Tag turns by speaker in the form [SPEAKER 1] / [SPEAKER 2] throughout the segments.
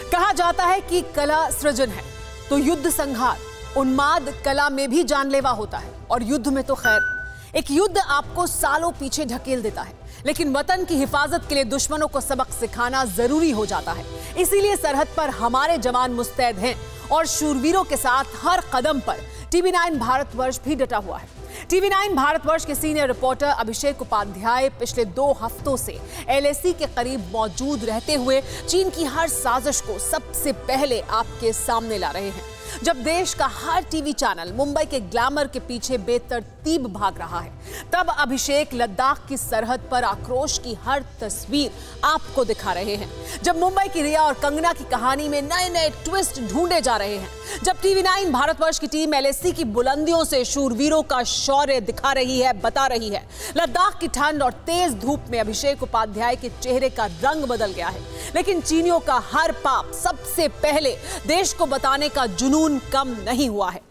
[SPEAKER 1] कहा जाता है कि कला सृजन है तो युद्ध संहार, उन्माद कला में भी जानलेवा होता है। और युद्ध में तो खैर, एक युद्ध आपको सालों पीछे ढकेल देता है, लेकिन वतन की हिफाजत के लिए दुश्मनों को सबक सिखाना जरूरी हो जाता है। इसीलिए सरहद पर हमारे जवान मुस्तैद हैं और शूरवीरों के साथ हर कदम पर टीवी 9 भारतवर्ष भी डटा हुआ है। टीवी 9 भारतवर्ष के सीनियर रिपोर्टर अभिषेक उपाध्याय पिछले 2 हफ्तों से LAC के करीब मौजूद रहते हुए चीन की हर साजिश को सबसे पहले आपके सामने ला रहे हैं। जब देश का हर टीवी चैनल मुंबई के ग्लैमर के पीछे बेतरतीब भाग रहा है, तब अभिषेक लद्दाख की सरहद पर आक्रोश की हर तस्वीर आपको दिखा रहे हैं। जब मुंबई की रिया और कंगना की कहानी में नए नए ट्विस्ट ढूंढे जा रहे हैं, जब टीवी 9 भारतवर्ष की टीम LAC की बुलंदियों से शूरवीरों का शौर्य दिखा रही है, बता रही है। लद्दाख की ठंड और तेज धूप में अभिषेक उपाध्याय के चेहरे का रंग बदल गया है, लेकिन चीनियों का हर पाप सबसे पहले देश को बताने का जुनून कम नहीं हुआ है।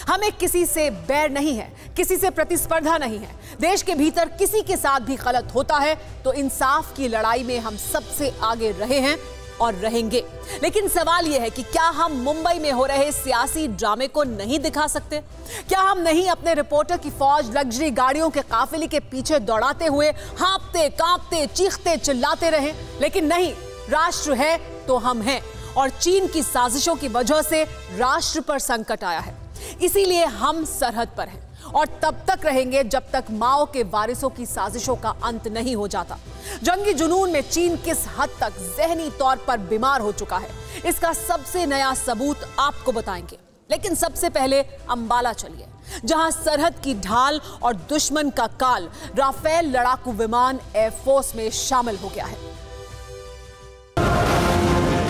[SPEAKER 1] हमें किसी से बैर नहीं है, किसी से प्रतिस्पर्धा नहीं है। देश के भीतर किसी के साथ भी गलत होता है तो इंसाफ की लड़ाई में हम सबसे आगे रहे हैं और रहेंगे। लेकिन सवाल यह है कि क्या हम मुंबई में हो रहे सियासी ड्रामे को नहीं दिखा सकते? क्या हम नहीं अपने रिपोर्टर की फौज लग्जरी गाड़ियों के काफिले के पीछे दौड़ाते हुए हाँफते, कांपते, चीखते, चिल्लाते रहे? लेकिन नहीं, राष्ट्र है तो हम हैं, और चीन की साजिशों की वजह से राष्ट्र पर संकट आया है। इसीलिए हम सरहद पर हैं और तब तक रहेंगे जब तक माओ के वारिसों की साजिशों का अंत नहीं हो जाता। जंगी जुनून में चीन किस हद तक जहनी तौर पर बीमार हो चुका है, इसका सबसे नया सबूत आपको बताएंगे। लेकिन सबसे पहले अंबाला चलिए, जहां सरहद की ढाल और दुश्मन का काल राफेल लड़ाकू विमान एयरफोर्स में शामिल हो गया है।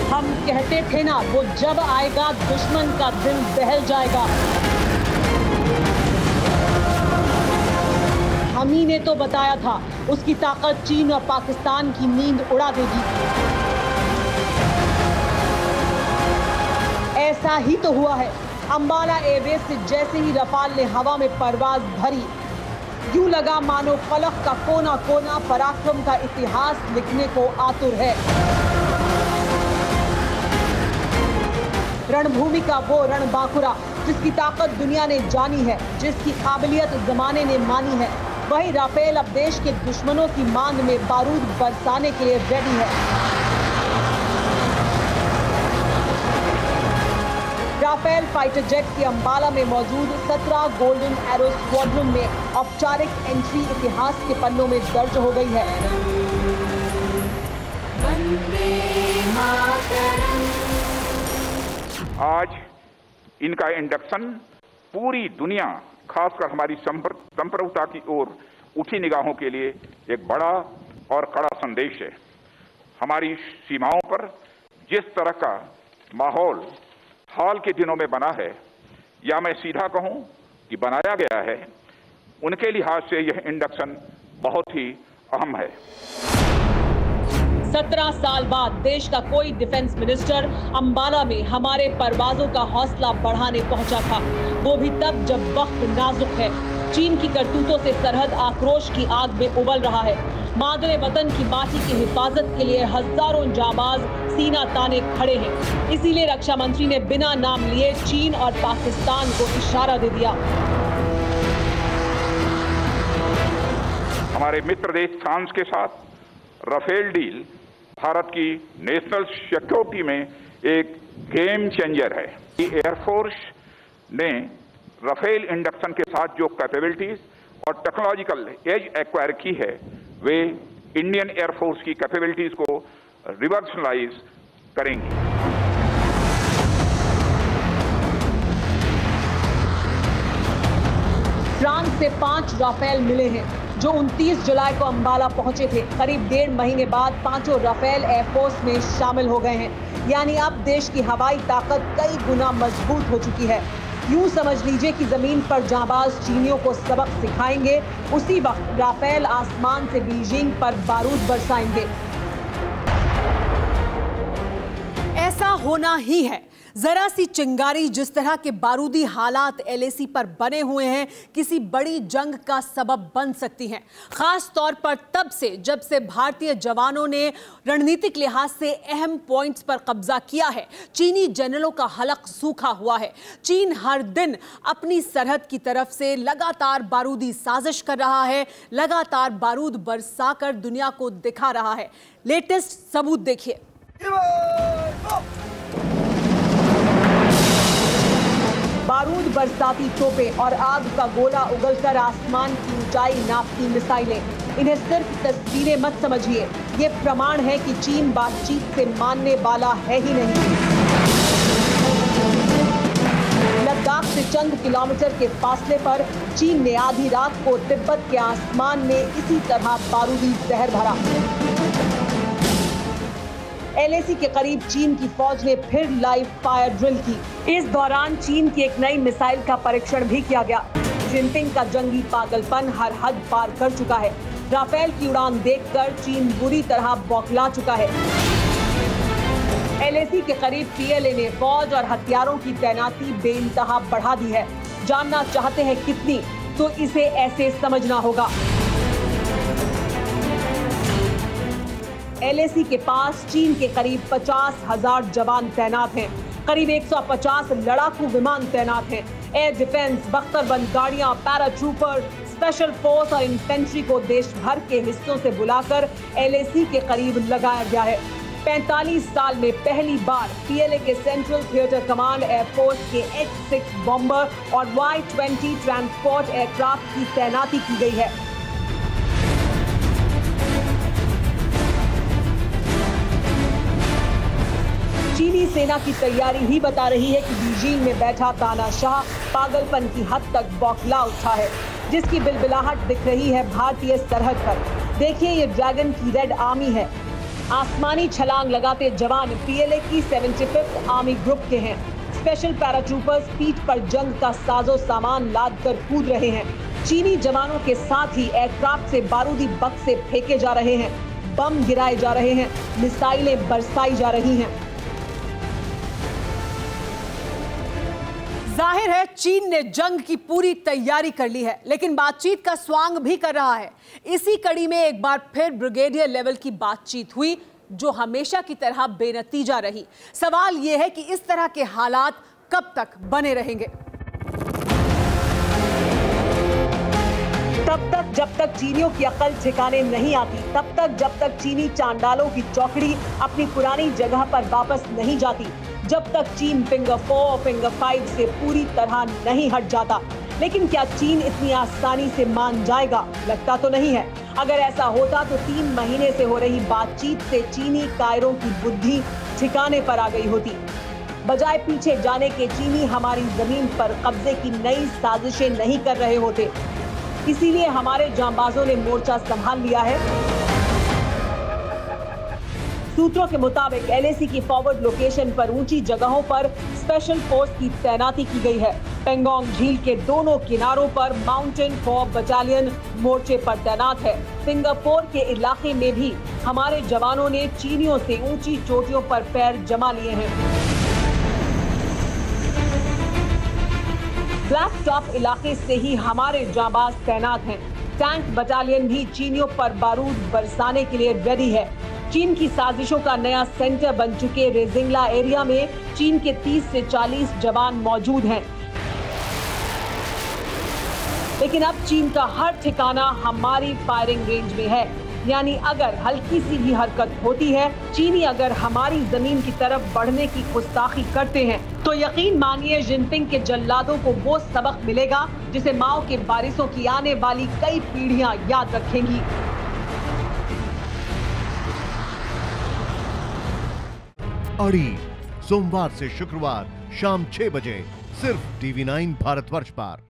[SPEAKER 2] हम कहते थे ना, वो जब आएगा दुश्मन का दिल दहल जाएगा। हम ही ने तो बताया था, उसकी ताकत चीन और पाकिस्तान की नींद उड़ा देगी। ऐसा ही तो हुआ है। अंबाला एयरबेस से जैसे ही रफाल ने हवा में परवाज भरी, यूं लगा मानो फलक का कोना कोना पराक्रम का इतिहास लिखने को आतुर है। रणभूमि का वो रणबांकुरा जिसकी ताकत दुनिया ने जानी है, जिसकी काबिलियत जमाने ने मानी है, वही राफेल अब देश के दुश्मनों की मांग में बारूद बरसाने के लिए रेडी है। राफेल फाइटर जेट की अंबाला में मौजूद 17 गोल्डन एरो स्क्वाड्रन में औपचारिक एंट्री इतिहास के पन्नों में दर्ज हो गई है।
[SPEAKER 3] आज इनका इंडक्शन पूरी दुनिया, खासकर हमारी संप्रभुता की ओर उठी निगाहों के लिए एक बड़ा और कड़ा संदेश है। हमारी सीमाओं पर जिस तरह का माहौल हाल के दिनों में बना है, या मैं सीधा कहूं कि बनाया गया है, उनके लिहाज से यह इंडक्शन बहुत ही अहम है।
[SPEAKER 2] 17 साल बाद देश का कोई डिफेंस मिनिस्टर अंबाला में हमारे परवाजों का हौसला बढ़ाने पहुंचा था, वो भी तब जब वक्त नाजुक है। चीन की करतूतों से सरहद आक्रोश की आग में उबल रहा है। मादरे वतन की माटी की हिफाजत के लिए हजारों जाबाज सीना ताने खड़े हैं। इसीलिए रक्षा मंत्री ने बिना नाम लिए चीन और पाकिस्तान को इशारा दे दिया।
[SPEAKER 3] हमारे मित्र देश फ्रांस के साथ राफेल डील भारत की नेशनल सिक्योरिटी में एक गेम चेंजर है। एयरफोर्स ने राफेल इंडक्शन के साथ जो कैपेबिलिटीज और टेक्नोलॉजिकल एज एक्वायर की है, वे इंडियन एयरफोर्स की कैपेबिलिटीज को रिवर्सलाइज करेंगी।
[SPEAKER 2] फ्रांस से 5 राफेल मिले हैं, जो 29 जुलाई को अंबाला पहुंचे थे। करीब 1.5 महीने बाद 5 राफेल एयरफोर्स में शामिल हो गए हैं। यानी अब देश की हवाई ताकत कई गुना मजबूत हो चुकी है। यूं समझ लीजिए कि जमीन पर जांबाज चीनियों को सबक सिखाएंगे, उसी वक्त राफेल आसमान से बीजिंग पर बारूद बरसाएंगे।
[SPEAKER 1] ऐसा होना ही है। जरा सी चिंगारी जिस तरह के बारूदी हालात एलएसी पर बने हुए हैं, किसी बड़ी जंग का सबब बन सकती हैं। खास तौर पर तब से जब से भारतीय जवानों ने रणनीतिक लिहाज से अहम पॉइंट्स पर कब्जा किया है। चीनी जनरलों का हलक सूखा हुआ है। चीन हर दिन अपनी सरहद की तरफ से लगातार बारूदी साजिश कर रहा है, लगातार बारूद बरसाकर दुनिया को दिखा रहा है। लेटेस्ट सबूत देखिए।
[SPEAKER 2] बारूद बरसाती तोपें और आग का गोला उगलकर आसमान की ऊंचाई नापती मिसाइलें, इन्हें सिर्फ तस्वीरें मत समझिए, ये प्रमाण है कि चीन बातचीत से मानने वाला है ही नहीं। लद्दाख से चंद किलोमीटर के फासले पर चीन ने आधी रात को तिब्बत के आसमान में इसी तरह बारूदी जहर भरा। एलएसी के करीब चीन की फौज ने फिर लाइव फायर ड्रिल की। इस दौरान चीन की एक नई मिसाइल का परीक्षण भी किया गया। जिनपिंग का जंगी पागलपन हर हद पार कर चुका है। राफेल की उड़ान देखकर चीन बुरी तरह बौखला चुका है। एलएसी के करीब पीएलए ने फौज और हथियारों की तैनाती बेइंतहा बढ़ा दी है। जानना चाहते हैं कितनी, तो इसे ऐसे समझना होगा। एलएसी के पास चीन के करीब 50,000 जवान तैनात हैं। करीब 150 लड़ाकू विमान तैनात हैं। एयर डिफेंस, बख्तरबंद गाड़ियां, पैराट्रूपर, स्पेशल फोर्स और इन्फेंट्री को देश भर के हिस्सों से बुलाकर एलएसी के करीब लगाया गया है। 45 साल में पहली बार पीएलए के सेंट्रल थिएटर कमांड एयरफोर्स के H-6 बॉम्बर और Y-20 ट्रांसपोर्ट एयरक्राफ्ट की तैनाती की गई है। चीनी सेना की तैयारी ही बता रही है कि बीजिंग में बैठा तानाशाह पागलपन की हद तक बौखला उठा है, जिसकी बिलबिलाहट दिख रही है भारतीय सरहद पर। देखिए, ये ड्रैगन की रेड आर्मी है। आसमानी छलांग लगाते जवान पीएलए की 75th आर्मी ग्रुप के हैं। स्पेशल पैराट्रूपर्स पीठ पर जंग का साजो सामान लाद कर कूद रहे हैं। चीनी जवानों के साथ ही एयरक्राफ्ट से बारूदी बक्से फेंके जा रहे हैं, बम गिराए जा रहे हैं, मिसाइलें बरसाई जा रही हैं।
[SPEAKER 1] जाहिर है चीन ने जंग की पूरी तैयारी कर ली है, लेकिन बातचीत का स्वांग भी कर रहा है। इसी कड़ी में एक बार फिर ब्रिगेडियर लेवल की बातचीत हुई, जो हमेशा की तरह बेनतीजा रही। सवाल यह है कि इस तरह के हालात कब तक बने रहेंगे।
[SPEAKER 2] तब तक जब तक चीनियों की अकल ठिकाने नहीं आती, तब तक जब तक चीनी चांडालों की चौकड़ी अपनी पुरानी जगह पर वापस नहीं जाती, जब तक चीन फिंगर 4, फिंगर 5 से पूरी तरह नहीं हट जाता। लेकिन क्या चीन इतनी आसानी से मान जाएगा? लगता तो नहीं है। अगर ऐसा होता तो 3 महीने से हो रही बातचीत से चीनी कायरों की बुद्धि ठिकाने पर आ गई होती। बजाय पीछे जाने के चीनी हमारी जमीन पर कब्जे की नई साजिशें नहीं कर रहे होते। इसीलिए हमारे जांबाजों ने मोर्चा संभाल लिया है। सूत्रों के मुताबिक एलएसी की फॉरवर्ड लोकेशन पर ऊंची जगहों पर स्पेशल फोर्स की तैनाती की गई है। पेंगोंग झील के दोनों किनारों पर माउंटेन फॉर बटालियन मोर्चे पर तैनात है। सिंगापुर के इलाके में भी हमारे जवानों ने चीनियों से ऊंची चोटियों पर पैर जमा लिए हैं। ब्लैक टॉप इलाके से ही हमारे जांबाज तैनात हैं। टैंक बटालियन भी चीनियों पर बारूद बरसाने के लिए रेडी है। चीन की साजिशों का नया सेंटर बन चुके रेजिंगला एरिया में चीन के 30 से 40 जवान मौजूद हैं। लेकिन अब चीन का हर ठिकाना हमारी फायरिंग रेंज में है। यानी अगर हल्की सी भी हरकत होती है, चीनी अगर हमारी जमीन की तरफ बढ़ने की गुस्ताखी करते हैं, तो यकीन मानिए जिनपिंग के जल्लादों को वो सबक मिलेगा जिसे माओ के वारिसों की आने वाली कई पीढ़ियां याद रखेंगी।
[SPEAKER 4] अड़ी सोमवार से शुक्रवार शाम 6 बजे सिर्फ TV9 भारतवर्ष पर।